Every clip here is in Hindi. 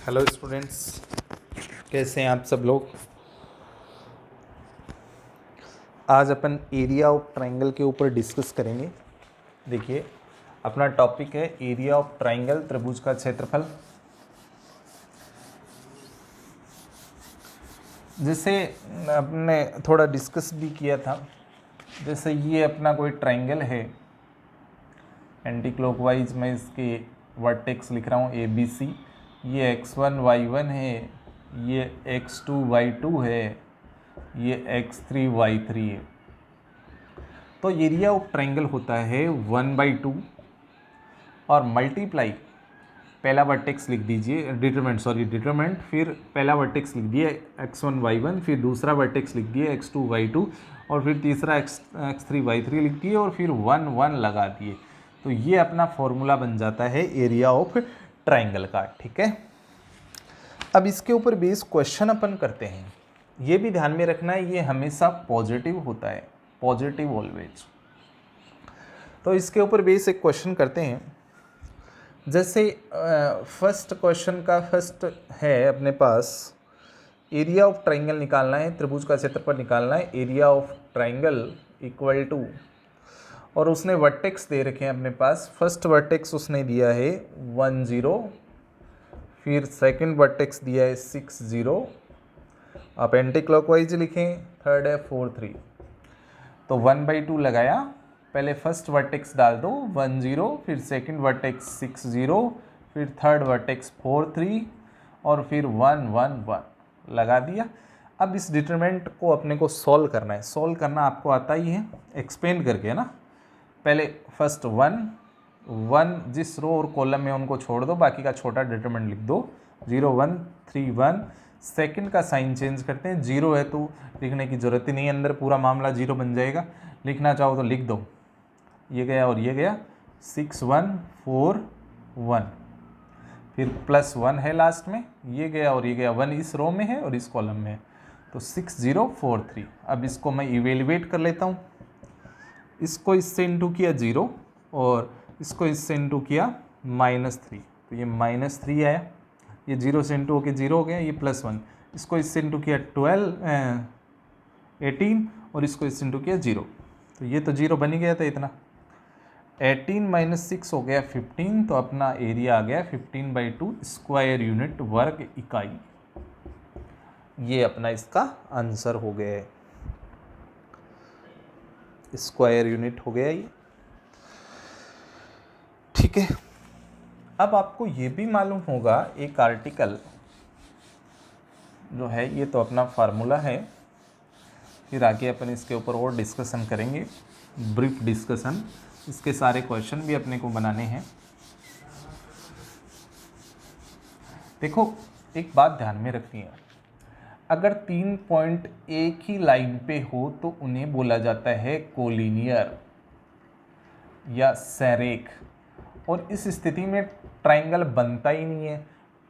हेलो स्टूडेंट्स, कैसे हैं आप सब लोग। आज अपन एरिया ऑफ ट्रायंगल के ऊपर डिस्कस करेंगे। देखिए, अपना टॉपिक है एरिया ऑफ ट्रायंगल, त्रिभुज का क्षेत्रफल। जैसे अपने थोड़ा डिस्कस भी किया था, जैसे ये अपना कोई ट्रायंगल है, एंटी क्लॉकवाइज मैं इसके वर्टेक्स लिख रहा हूँ ए बी सी। ये x1 y1 है, ये x2 y2 है, ये x3 y3 है। तो एरिया ऑफ ट्रायंगल होता है 1/2 और मल्टीप्लाई, पहला वर्टेक्स लिख दीजिए, डिटरमिनेंट, फिर पहला वर्टेक्स लिख दिए x1 y1, फिर दूसरा वर्टेक्स लिख दिए x2 y2, और फिर तीसरा x3 y3 लिख दिए, और फिर 1 1 लगा दिए। तो ये अपना फॉर्मूला बन जाता है एरिया ऑफ ट्रायंगल का। ठीक है, अब इसके ऊपर बेस क्वेश्चन अपन करते हैं। ये भी ध्यान में रखना है, ये हमेशा पॉजिटिव होता है, पॉजिटिव ऑलवेज। तो इसके ऊपर बेस एक क्वेश्चन करते हैं। जैसे फर्स्ट क्वेश्चन का फर्स्ट है अपने पास, एरिया ऑफ ट्रायंगल निकालना है, त्रिभुज का क्षेत्रफल निकालना है, area of triangle equal to, और उसने वर्टेक्स दे रखे हैं अपने पास। फर्स्ट वर्टेक्स उसने दिया है 1 0, फिर सेकंड वर्टेक्स दिया है 6 0, आप एंटी क्लॉकवाइज लिखें, थर्ड है 4 3। तो 1/2 लगाया, पहले फर्स्ट वर्टेक्स डाल दो 1 0, फिर सेकंड वर्टेक्स 6 0, फिर थर्ड वर्टेक्स 4 3, और फिर 1 1 1 लगा दिया। अब इस डिटरमिनेंट को अपने को सॉल्व करना है। सॉल्व करना आपको आता ही है, एक्सपेंड करके, है ना। पहले फर्स्ट 1 जिस रो और कॉलम में उनको छोड़ दो, बाकी का छोटा डिटरमिनेंट लिख दो, 0 1 3 1। सेकंड का साइन चेंज करते हैं, 0 है तो लिखने की ज़रूरत ही नहीं है, अंदर पूरा मामला 0 बन जाएगा। लिखना चाहो तो लिख दो, ये गया और ये गया, 6 1 4 1, फिर +1 है लास्ट में, ये गया और ये गया, 1 इस रो में है और इस कॉलम में है, तो 6 0 4 3। अब इसको मैं इवेल्युएट कर लेता हूँ। इसको इससे इंटू किया 0, और इसको इससे इंटू किया -3, तो ये -3 आया। ये 0 से इंटू होकर 0 हो गया, ये +1। इसको इससे इंटू किया 18, और इसको इससे इंटू किया 0, तो ये तो 0 बन ही गया था इतना। 18 - 6 हो गया 15, तो अपना एरिया आ गया 15/2 स्क्वायर यूनिट, वर्ग इकाई। ये अपना इसका आंसर हो गया है, स्क्वायर यूनिट हो गया ये। ठीक है, अब आपको ये भी मालूम होगा, एक आर्टिकल जो है, ये तो अपना फार्मूला है, फिर आगे अपन इसके ऊपर और डिस्कशन करेंगे, ब्रीफ डिस्कशन। इसके सारे क्वेश्चन भी अपने को बनाने हैं। देखो, एक बात ध्यान में रखनी है, अगर 3 पॉइंट एक ही लाइन पे हो तो उन्हें बोला जाता है कोलिनियर या सेरेक, और इस स्थिति में ट्रायंगल बनता ही नहीं है।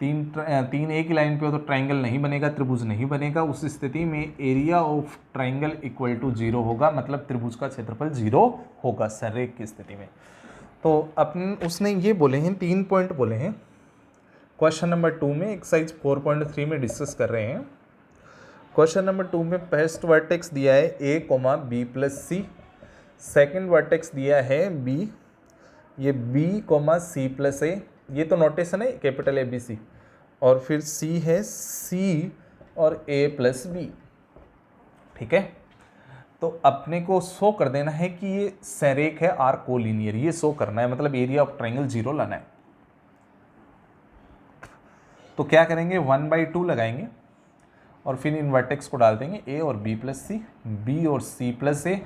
तीन एक ही लाइन पे हो तो ट्रायंगल नहीं बनेगा, त्रिभुज नहीं बनेगा। उस स्थिति में area of triangle equal to 0 होगा, मतलब त्रिभुज का क्षेत्रफल 0 होगा सेरेक की स्थिति में। तो अपन उसने ये बोले हैं, 3 पॉइंट बोले हैं। क्वेश्चन नंबर 2 में एक्सरसाइज 4.3 में डिस्कस कर रहे हैं। क्वेश्चन नंबर 2 में फर्स्ट वर्टेक्स दिया है a, b + c, second vertex दिया है b, ये b, c + a, ये तो नोटेशन है कैपिटल ABC, और फिर c है c और a + b। ठीक है, तो अपने को शो कर देना है कि ये सेरेक है, आर कोलिनियर, ये शो करना है, मतलब एरिया ऑफ ट्रायंगल 0 लाना है। तो क्या करेंगे, 1/2 लगाएंगे, और फिर इन वर्टेक्स को डाल देंगे a और b + c, b और c + a,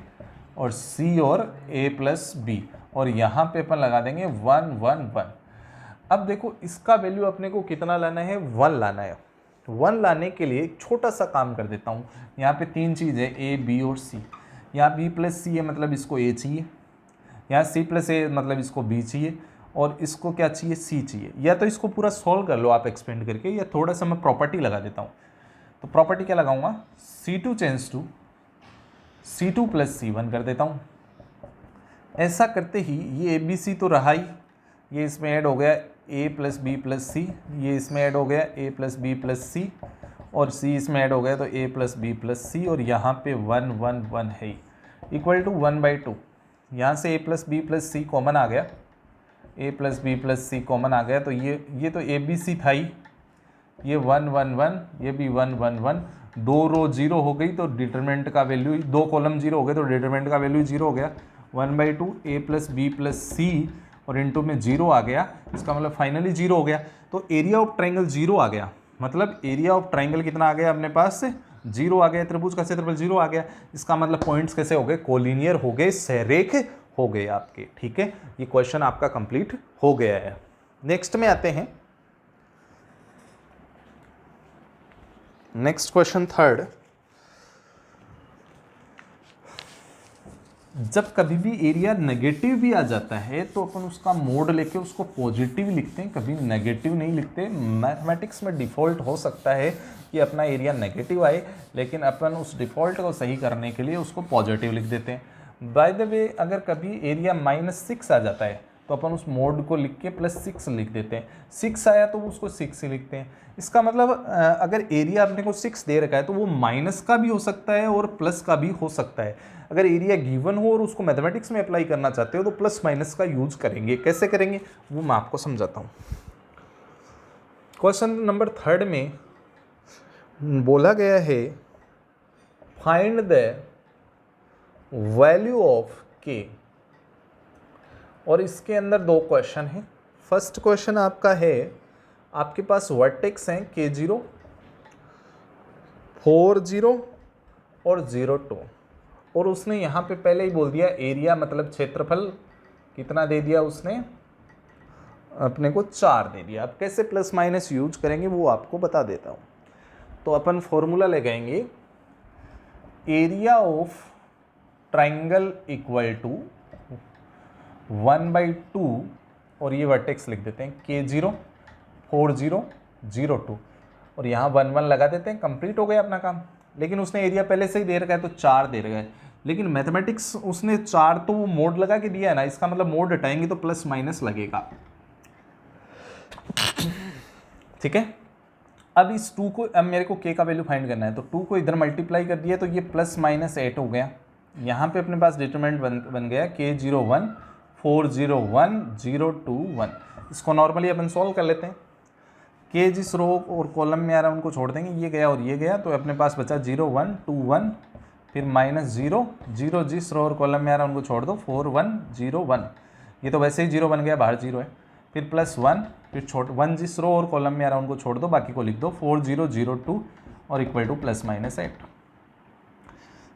और c और a + b, और यहाँ पे अपन लगा देंगे 1 1 1। अब देखो, इसका वैल्यू अपने को कितना लाना है, 1 लाना है। 1 लाने के लिए छोटा सा काम कर देता हूँ। यहाँ पे 3 चीज़ है, a b और c। यहाँ b + c है, मतलब इसको a चाहिए, यहाँ c + a मतलब इसको b चाहिए, और इसको क्या चाहिए, c चाहिए। या तो इसको पूरा सॉल्व कर लो आप एक्सपेंड करके, या थोड़ा सा मैं प्रॉपर्टी लगा देता हूँ। तो प्रॉपर्टी क्या लगाऊंगा, C2 tends to C2 + C1 कर देता हूँ। ऐसा करते ही ये ABC तो रहा ही, ये इसमें ऐड हो गया ए प्लस बी प्लस सी, ये इसमें ऐड हो गया ए प्लस बी प्लस सी, और सी इसमें ऐड हो गया तो ए प्लस बी प्लस सी, और यहाँ पे 1 1 1 है इक्वल टू 1/2। यहाँ से ए प्लस बी प्लस सी कॉमन आ गया, ए प्लस बी प्लस सी कॉमन आ गया, तो ये तो ए बी सी था ही, ये 1 1 1, ये भी 1 1 1, 2 रो 0 हो गई तो डिटरमिनेंट का वैल्यू, 2 कॉलम 0 हो गए तो डिटरमिनेंट का वैल्यू 0 हो गया, 1/2 ए प्लस बी प्लस सी और इनटू में 0 आ गया, इसका मतलब फाइनली 0 हो गया। तो एरिया ऑफ ट्राइंगल 0 आ गया, मतलब एरिया ऑफ ट्राइंगल कितना आ गया अपने पास से 0 आ गया, त्रिभुज का क्षेत्रफल 0 आ गया। इसका मतलब पॉइंट्स कैसे हो गए, कोलिनियर हो गए, सहरेख हो गए आपके, ठीक है। ये क्वेश्चन आपका कंप्लीट हो गया है। नेक्स्ट में आते हैं, नेक्स्ट क्वेश्चन थर्ड। जब कभी भी एरिया नेगेटिव भी आ जाता है तो अपन उसका मोड लेके उसको पॉजिटिव लिखते हैं, कभी नेगेटिव नहीं लिखते। मैथमेटिक्स में डिफ़ॉल्ट हो सकता है कि अपना एरिया नेगेटिव आए, लेकिन अपन उस डिफ़ॉल्ट को सही करने के लिए उसको पॉजिटिव लिख देते हैं। बाय द वे, अगर कभी एरिया -6 आ जाता है तो अपन उस मोड को लिख के +6 लिख देते हैं। 6 आया तो उसको 6 ही लिखते हैं। इसका मतलब अगर एरिया अपने को 6 दे रखा है तो वो माइनस का भी हो सकता है और प्लस का भी हो सकता है। अगर एरिया गिवन हो और उसको मैथमेटिक्स में अप्लाई करना चाहते हो तो प्लस माइनस का यूज करेंगे। कैसे करेंगे वो मैं आपको समझाता हूँ। क्वेश्चन नंबर 3 में बोला गया है फाइंड द वैल्यू ऑफ के, और इसके अंदर 2 क्वेश्चन हैं। फर्स्ट क्वेश्चन आपका है, आपके पास वर्टेक्स हैं K0, 4 0 और 0 2, और उसने यहाँ पे पहले ही बोल दिया एरिया मतलब क्षेत्रफल कितना दे दिया उसने अपने को 4 दे दिया। अब कैसे प्लस माइनस यूज करेंगे वो आपको बता देता हूँ। तो अपन फॉर्मूला लगाएंगे, area of triangle equal to 1/2, और ये वर्टेक्स लिख देते हैं K0 4 0 0 2, और यहाँ 1 1 लगा देते हैं, कंप्लीट हो गया अपना काम। लेकिन उसने एरिया पहले से ही दे रखा है तो 4 दे रखा है, लेकिन मैथमेटिक्स उसने 4 तो वो मोड लगा के दिया है ना, इसका मतलब मोड हटाएंगे तो प्लस माइनस लगेगा, ठीक है। अब इस 2 को, अब मेरे को k का वैल्यू फाइंड करना है तो 2 को इधर मल्टीप्लाई कर दिया तो ये +-8 हो गया। यहाँ पे अपने पास डिटरमिनेंट बन गया K0 1 4 0 1 0 2 1। इसको नॉर्मली अपन सॉल्व कर लेते हैं। K जिस रो और कॉलम में आ रहा है उनको छोड़ देंगे, ये गया और ये गया, तो अपने पास बचा 0 1 2 1, फिर -0 0 जिस रो और कॉलम में आ रहा है उनको छोड़ दो, 4 1 0 1, ये तो वैसे ही 0 बन गया, बाहर 0 है, फिर +1, फिर 1 जिस रो और कॉलम में आ रहा है उनको छोड़ दो, बाकी को लिख दो 4 0 0 2 और इक्वल टू +-8।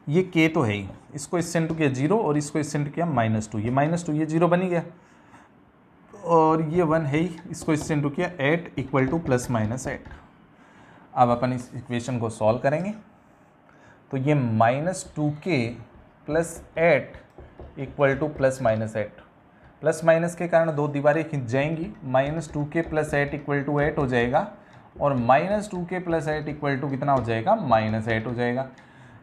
ये K तो है ही, इसको इससे इंटू किया 0 और इसको इससे इंटू किया -2, ये -2 ये 0 बन ही गया, और ये 1 है ही, इसको इससे इंटू किया 8 इक्वल टू +-8। अब अपन इस इक्वेशन को सॉल्व करेंगे तो ये -2k + 8 equal to +-8। Plus minus के कारण 2 दीवारें खिंच जाएंगी, -2k + 8 इक्वल टू 8 हो जाएगा, और -2k + 8 इक्वल टू कितना हो जाएगा, -8 हो जाएगा।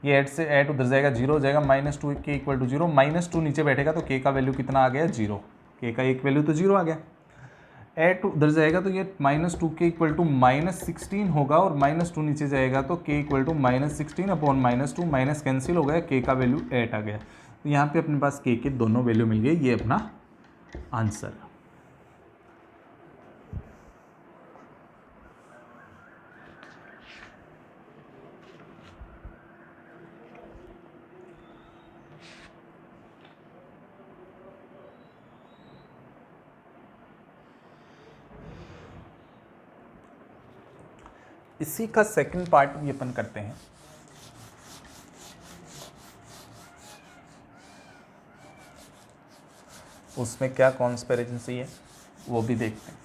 ये 8 से 8 उधर जाएगा, 0 हो जाएगा, -2k इक्वल टू 0, -2 नीचे बैठेगा तो k का वैल्यू कितना आ गया, 0, k का एक वैल्यू तो 0 आ गया। 8 उधर जाएगा तो ये -2k इक्वल टू -16 होगा, और -2 नीचे जाएगा तो k equal to -16 upon -2, minus cancel हो गया, k का वैल्यू 8 आ गया। तो यहाँ पे अपने पास k के दोनों वैल्यू मिल गए, ये अपना आंसर। इसी का सेकंड पार्ट भी अपन करते हैं। उसमें क्या कॉन्स्पिरेसी है वो भी देखते हैं।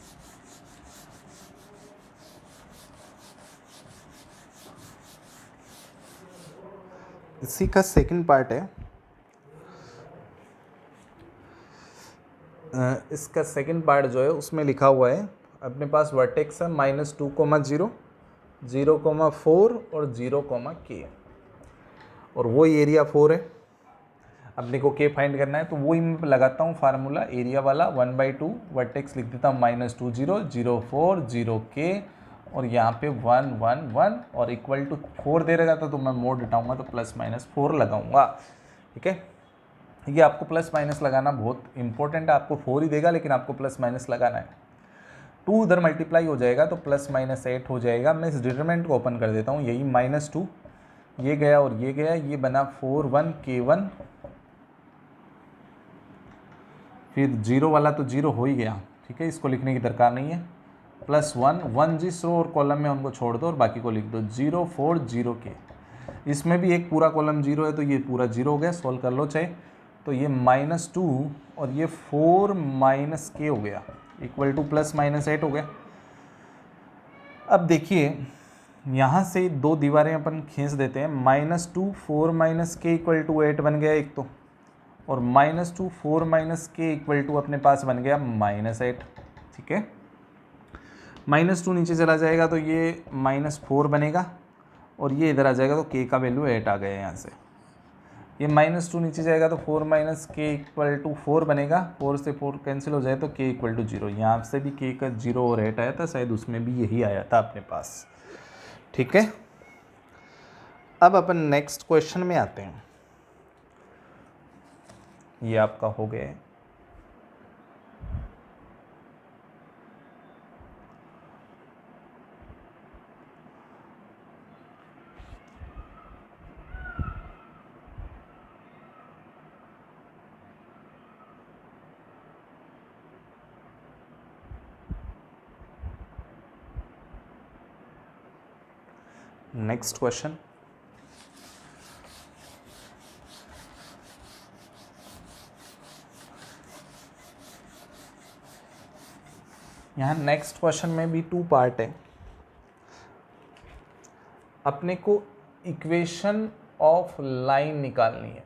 इसी का सेकंड पार्ट है, इसका सेकंड पार्ट जो है उसमें लिखा हुआ है अपने पास वर्टेक्स है -2, 0, 0,4 और 0, k, और वो एरिया 4 है। अपने को के फाइंड करना है, तो वही मैं लगाता हूँ फार्मूला एरिया वाला 1/2 वर्टेक्स लिख देता हूँ -2 0 0 4 0 के और यहाँ पे 1 1 1 और इक्वल टू 4 दे रहेगा तो मैं मोड हटाऊंगा तो +-4 लगाऊंगा। ठीक है, ये आपको प्लस माइनस लगाना बहुत इंपॉर्टेंट है, आपको 4 ही देगा लेकिन आपको प्लस माइनस लगाना है। 2 उधर मल्टीप्लाई हो जाएगा तो +-8 हो जाएगा। मैं इस डिटरमिनेंट को ओपन कर देता हूँ, यही -2 ये गया और ये गया, ये बना 4 1 K1, फिर 0 वाला तो 0 हो ही गया। ठीक है, इसको लिखने की दरकार नहीं है। +1 1 जिस रो और कॉलम में उनको छोड़ दो और बाकी को लिख दो 0 4 0 के। इसमें भी एक पूरा कॉलम 0 है तो ये पूरा 0 हो गया, सॉल्व कर लो चाहे। तो ये -2 और ये 4 - K हो गया इक्वल टू +-8 हो गया। अब देखिए यहाँ से दो दीवारें अपन खींच देते हैं, -2 4 - K इक्वल टू 8 बन गया एक तो, और -2 4 - K इक्वल टू अपने पास बन गया -8। ठीक है, -2 नीचे चला जाएगा तो ये -4 बनेगा और ये इधर आ जाएगा तो K का वैल्यू 8 आ गया यहाँ से। ये -2 नीचे जाएगा तो 4 - K इक्वल टू 4 बनेगा, 4 से 4 कैंसिल हो जाए तो K इक्वल टू 0। यहाँ से भी K का 0 और 8 आया था, शायद उसमें भी यही आया था अपने पास। ठीक है, अब अपन नेक्स्ट क्वेश्चन में आते हैं। ये आपका हो गया। नेक्स्ट क्वेश्चन, यहाँ नेक्स्ट क्वेश्चन में भी 2 पार्ट है। अपने को इक्वेशन ऑफ लाइन निकालनी है,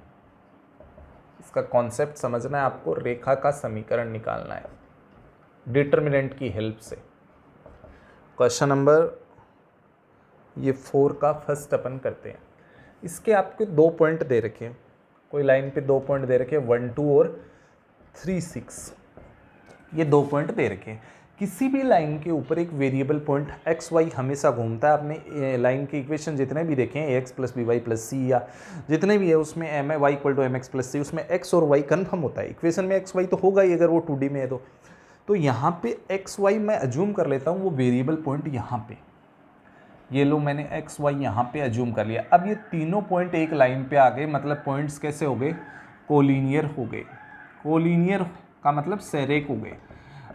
इसका कॉन्सेप्ट समझना है आपको, रेखा का समीकरण निकालना है डिटरमिनेंट की हेल्प से। क्वेश्चन नंबर ये 4 का फर्स्ट अपन करते हैं। इसके आपके 2 पॉइंट दे रखे हैं, कोई लाइन पे 2 पॉइंट दे रखे हैं 1 2 और 3 6, ये 2 पॉइंट दे रखे हैं। किसी भी लाइन के ऊपर एक वेरिएबल पॉइंट एक्स वाई हमेशा घूमता है। आपने लाइन के इक्वेशन जितने भी देखे हैं X plus B Y plus C या जितने भी है उसमें M A Y equal to M X plus C, उसमें एक्स और वाई कन्फर्म होता है। इक्वेशन में एक्स वाई तो होगा ही अगर वो 2D में है तो यहाँ पे एक्स वाई मैं अज्यूम कर लेता हूँ वो वेरिएबल पॉइंट यहाँ पे, ये लो मैंने एक्स वाई यहाँ पे अज्यूम कर लिया। अब ये तीनों पॉइंट एक लाइन पे आ गए, मतलब पॉइंट्स कैसे हो गए, कोलिनियर हो गए। कोलिनियर का मतलब सेरेक हो गए।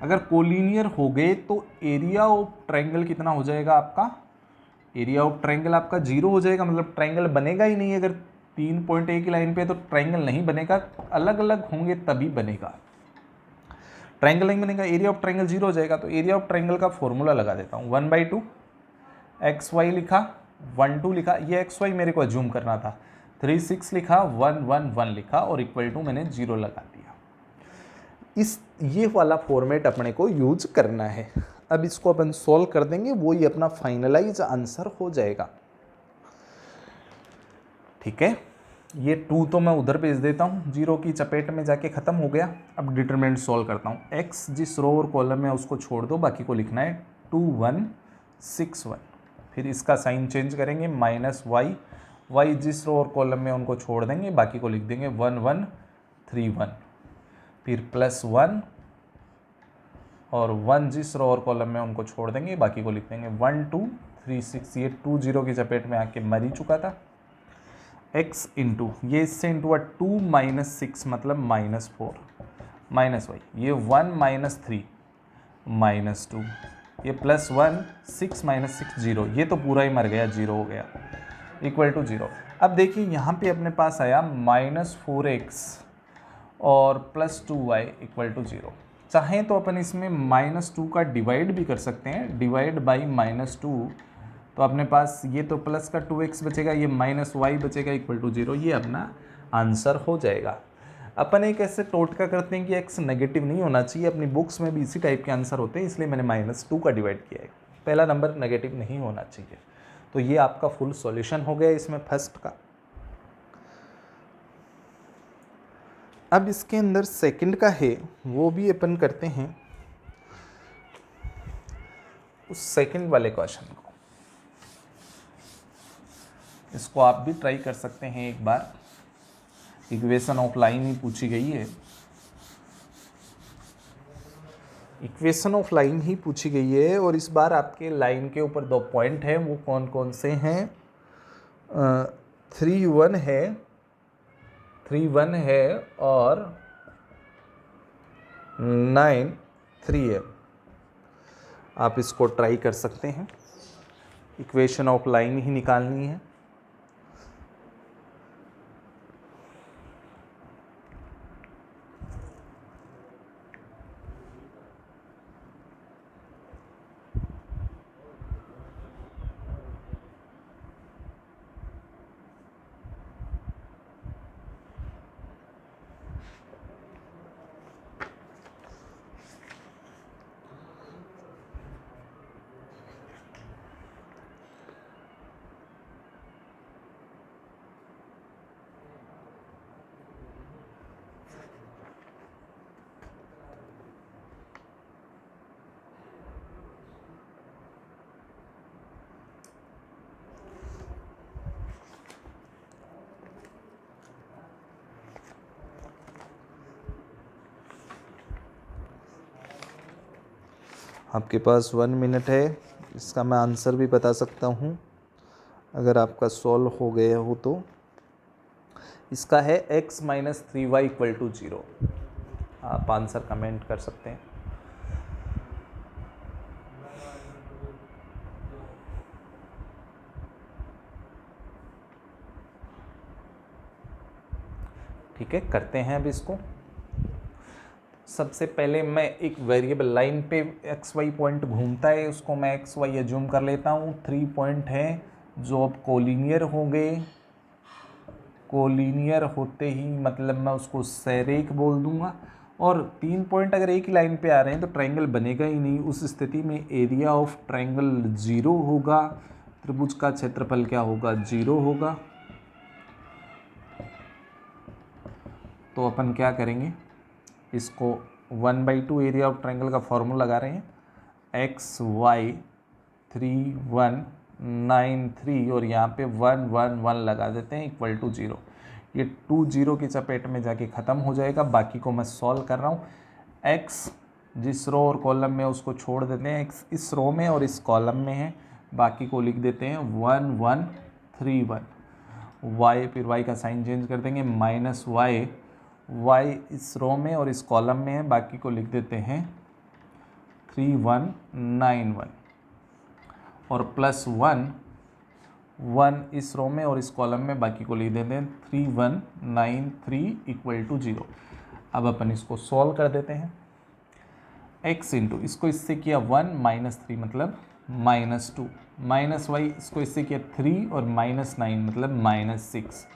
अगर कोलिनियर हो गए तो एरिया ऑफ ट्रायंगल कितना हो जाएगा आपका, एरिया ऑफ ट्रायंगल आपका 0 हो जाएगा, मतलब ट्रायंगल बनेगा ही नहीं। अगर 3 पॉइंट एक ही लाइन पे है तो ट्रायंगल नहीं बनेगा, अलग अलग होंगे तभी बनेगा। ट्रायंगल नहीं बनेगा, एरिया ऑफ ट्रायंगल 0 हो जाएगा। तो एरिया ऑफ ट्रायंगल का फॉर्मूला लगा देता हूँ, 1/2 एक्स वाई लिखा, 1 2 लिखा, ये एक्स वाई मेरे को अज्यूम करना था, 3 6 लिखा, 1 1 1 लिखा और इक्वल टू मैंने 0 लगा दिया। इस ये वाला फॉर्मेट अपने को यूज करना है। अब इसको अपन सॉल्व कर देंगे, वो ही अपना फाइनलाइज आंसर हो जाएगा। ठीक है, ये 2 तो मैं उधर भेज देता हूँ, 0 की चपेट में जाके ख़त्म हो गया। अब डिटरमिनेंट सॉल्व करता हूँ। एक्स जिस रो और कॉलम में उसको छोड़ दो, बाकी को लिखना है 2 1 6 1। फिर इसका साइन चेंज करेंगे, -y, y जिस रो और कॉलम में उनको छोड़ देंगे, बाकी को लिख देंगे 1 1 3 1। फिर +1 और 1 जिस रो और कॉलम में उनको छोड़ देंगे, बाकी को लिख देंगे 1 2 3 6। ये 2 0 की चपेट में आके मर ही चुका था। x इंटू ये इससे इंटू 2 - 6 मतलब -4 -y, ये 1 - 3 -2, ये +1 6 - 6 0, ये तो पूरा ही मर गया, 0 हो गया इक्वल टू 0। अब देखिए यहाँ पे अपने पास आया -4x और +2y इक्वल टू 0। चाहें तो अपन इसमें -2 का डिवाइड भी कर सकते हैं, डिवाइड बाई -2, तो अपने पास ये तो प्लस का 2x बचेगा, ये -y बचेगा इक्वल टू 0। ये अपना आंसर हो जाएगा। अपन एक ऐसे टोटका करते हैं कि x नेगेटिव नहीं होना चाहिए, अपनी बुक्स में भी इसी टाइप के आंसर होते हैं, इसलिए मैंने -2 का डिवाइड किया है। पहला नंबर नेगेटिव नहीं होना चाहिए। तो ये आपका फुल सॉल्यूशन हो गया इसमें फर्स्ट का। अब इसके अंदर सेकंड का है वो भी अपन करते हैं उस सेकंड वाले क्वेश्चन को। इसको आप भी ट्राई कर सकते हैं एक बार। इक्वेशन ऑफ लाइन ही पूछी गई है, इक्वेशन ऑफ लाइन ही पूछी गई है। और इस बार आपके लाइन के ऊपर 2 पॉइंट हैं, वो कौन कौन से हैं? 3 1 है, 3 1 है और 9 3 है। आप इसको ट्राई कर सकते हैं, इक्वेशन ऑफ लाइन ही निकालनी है। आपके पास 1 मिनट है, इसका मैं आंसर भी बता सकता हूँ अगर आपका सॉल्व हो गया हो तो। इसका है x - 3y = 0। आप आंसर कमेंट कर सकते हैं। ठीक है, करते हैं अब इसको। सबसे पहले मैं एक वेरिएबल लाइन पे एक्स वाई पॉइंट घूमता है, उसको मैं एक्स वाई एज्यूम कर लेता हूँ। 3 पॉइंट हैं जो अब कोलिनियर होंगे। कोलिनियर होते ही मतलब मैं उसको सेरेक बोल दूंगा। और 3 पॉइंट अगर एक ही लाइन पे आ रहे हैं तो ट्रायंगल बनेगा ही नहीं। उस स्थिति में एरिया ऑफ ट्रायंगल 0 होगा, त्रिभुज का क्षेत्रफल क्या होगा? 0 होगा। तो अपन क्या करेंगे, इसको 1/2 एरिया ऑफ ट्रायंगल का फॉर्मूला लगा रहे हैं। एक्स वाई 3 1 9 3 और यहाँ पे 1 1 1 लगा देते हैं = 0। ये 2 0 की चपेट में जाके ख़त्म हो जाएगा। बाकी को मैं सॉल्व कर रहा हूँ। एक्स जिस रो और कॉलम में उसको छोड़ देते हैं, एक्स इस रो में और इस कॉलम में है, बाकी को लिख देते हैं 1 1 3 1। वाई फिर वाई का साइन चेंज कर देंगे, -y, y इस रो में और इस कॉलम में है, बाकी को लिख देते हैं 3 1 9 1 और +1 1 इस रो में और इस कॉलम में, बाकी को लिख देते हैं 3 1 9 3 = 0। अब अपन इसको सॉल्व कर देते हैं। x इंटू इसको इससे किया 1 -3 मतलब -2, -y इसको इससे किया 3 और -9 मतलब -6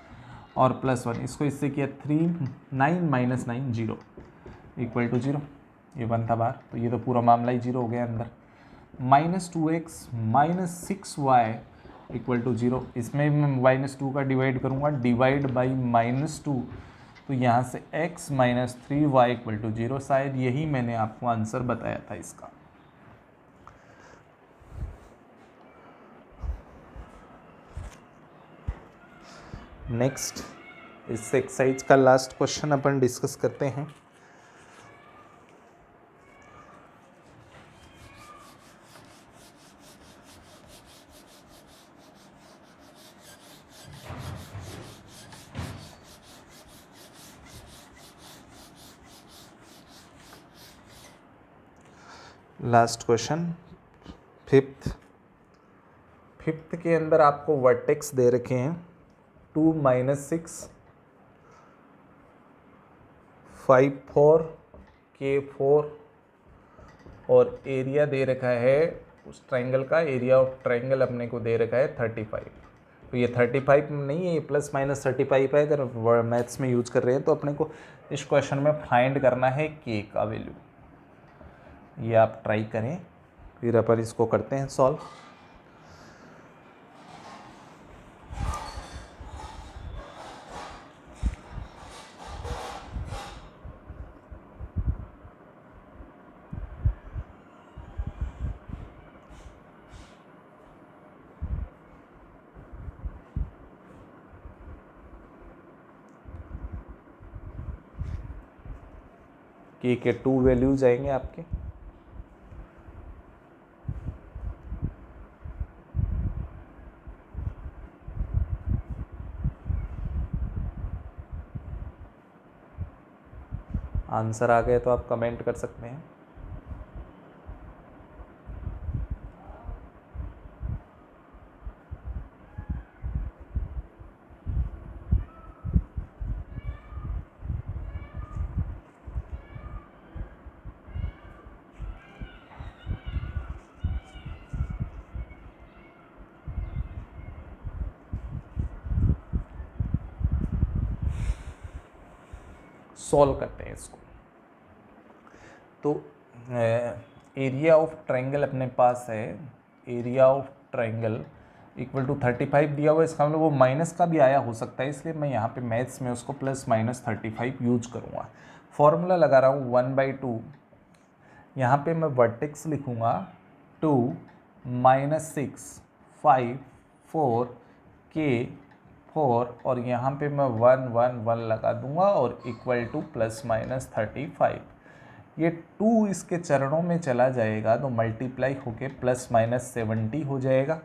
और +1 इसको इससे किया 3 9 - 9 0 = 0। ये बनता बाहर, तो ये तो पूरा मामला ही 0 हो गया अंदर। -2x - 6y = 0। इसमें मैं -2 का डिवाइड करूँगा, डिवाइड बाई -2, तो यहाँ से x - 3y = 0। शायद यही मैंने आपको आंसर बताया था इसका। नेक्स्ट इस एक्सरसाइज का लास्ट क्वेश्चन अपन डिस्कस करते हैं। लास्ट क्वेश्चन फिफ्थ के अंदर आपको वर्टेक्स दे रखे हैं 2 - 6 5 4 K 4 और एरिया दे रखा है उस ट्रायंगल का। एरिया ऑफ ट्रायंगल अपने को दे रखा है 35। तो ये 35 नहीं है, ये ±35 है। अगर मैथ्स में यूज कर रहे हैं तो अपने को इस क्वेश्चन में फाइंड करना है K का वैल्यू। ये आप ट्राई करें, फिर अपन इसको करते हैं सॉल्व। के 2 वैल्यूज आएंगे आपके। आंसर आ गए तो आप कमेंट कर सकते हैं। सॉल्व करते हैं इसको। तो एरिया ऑफ ट्रायंगल अपने पास है, area of triangle equal to 35 दिया हुआ है। इसका मतलब वो माइनस का भी आया हो सकता है, इसलिए मैं यहाँ पे मैथ्स में उसको +-35 यूज करूँगा। फॉर्मूला लगा रहा हूँ 1/2, यहाँ पे मैं वर्टेक्स लिखूँगा 2 -6 5 4 K 4 और यहाँ पे मैं 1 1 1 लगा दूंगा और इक्वल टू +-35। ये 2 इसके चरणों में चला जाएगा तो मल्टीप्लाई होके +-70 हो जाएगा।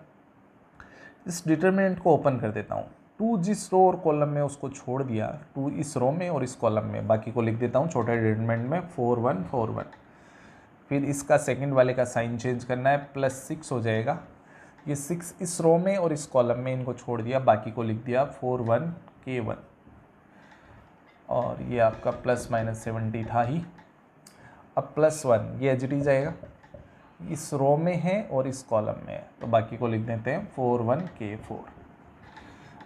इस डिटरमिनेंट को ओपन कर देता हूँ। 2 जिस रो और कॉलम में उसको छोड़ दिया, 2 इस रो में और इस कॉलम में, बाकी को लिख देता हूँ छोटे डिटरमिनेंट में 4 1 4 1। फिर इसका सेकंड वाले का साइन चेंज करना है, +6 हो जाएगा। ये 6 इस रो में और इस कॉलम में, इनको छोड़ दिया, बाकी को लिख दिया 4 1 K 1 और ये आपका +-70 था ही। अब +1 ये एच डी जाएगा, इस रो में है और इस कॉलम में है, तो बाकी को लिख देते हैं 4 1 K 4।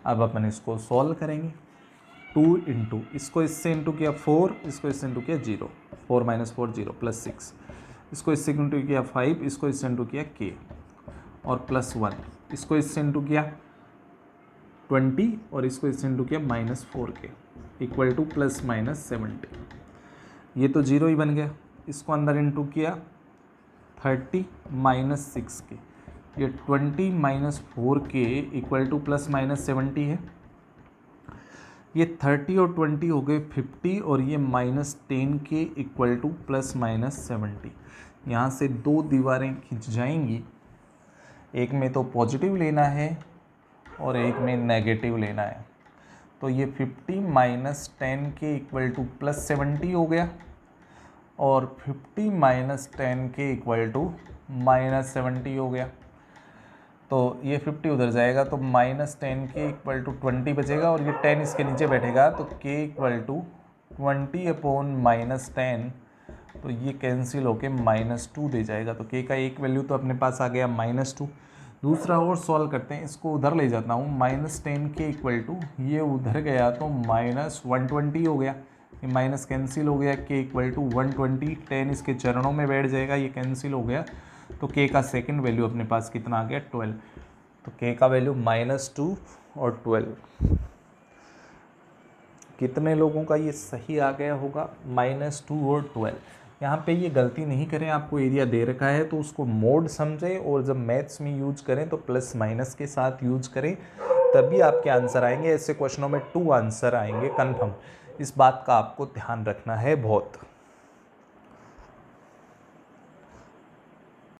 अब अपन इसको सॉल्व करेंगे। 2 इंटू, इसको इससे इंटू किया 4, इसको इससे इंटू किया 0, 4 - 4 0 +6, इसको इससे इंटू किया 5, इसको इससे इंटू किया K और +1, इसको इससे इंटू किया 20 और इसको इससे इंटू किया -4K इक्वल टू +-70। ये तो 0 ही बन गया। इसको अंदर इंटू किया 30 - 6K, ये 20 - 4K इक्वल टू +-70 है। ये 30 और 20 हो गए 50 और ये -10K इक्वल टू +-70। यहाँ से 2 दीवारें खिंच जाएंगी, एक में तो पॉजिटिव लेना है और एक में नेगेटिव लेना है। तो ये 50 - 10K इक्वल टू +70 हो गया और 50 - 10K इक्वल टू -70 हो गया। तो ये 50 उधर जाएगा तो -10K इक्वल टू 20 बचेगा और ये 10 इसके नीचे बैठेगा तो K इक्वल टू 20/-10, तो ये कैंसिल होके -2 दे जाएगा। तो K का एक वैल्यू तो अपने पास आ गया -2। दूसरा और सॉल्व करते हैं, इसको उधर ले जाता हूँ, -10K इक्वल टू ये उधर गया तो -120 हो गया, ये माइनस कैंसिल हो गया, K इक्वल टू 120, 10 इसके चरणों में बैठ जाएगा, ये कैंसिल हो गया। तो K का सेकंड वैल्यू अपने पास कितना आ गया 12। तो K का वैल्यू -2 और 12। कितने लोगों का ये सही आ गया होगा? -2 और 12। यहाँ पे ये गलती नहीं करें, आपको एरिया दे रखा है तो उसको मोड समझें और जब मैथ्स में यूज करें तो प्लस माइनस के साथ यूज करें, तभी आपके आंसर आएंगे। ऐसे क्वेश्चनों में 2 आंसर आएंगे कन्फर्म। इस बात का आपको ध्यान रखना है बहुत।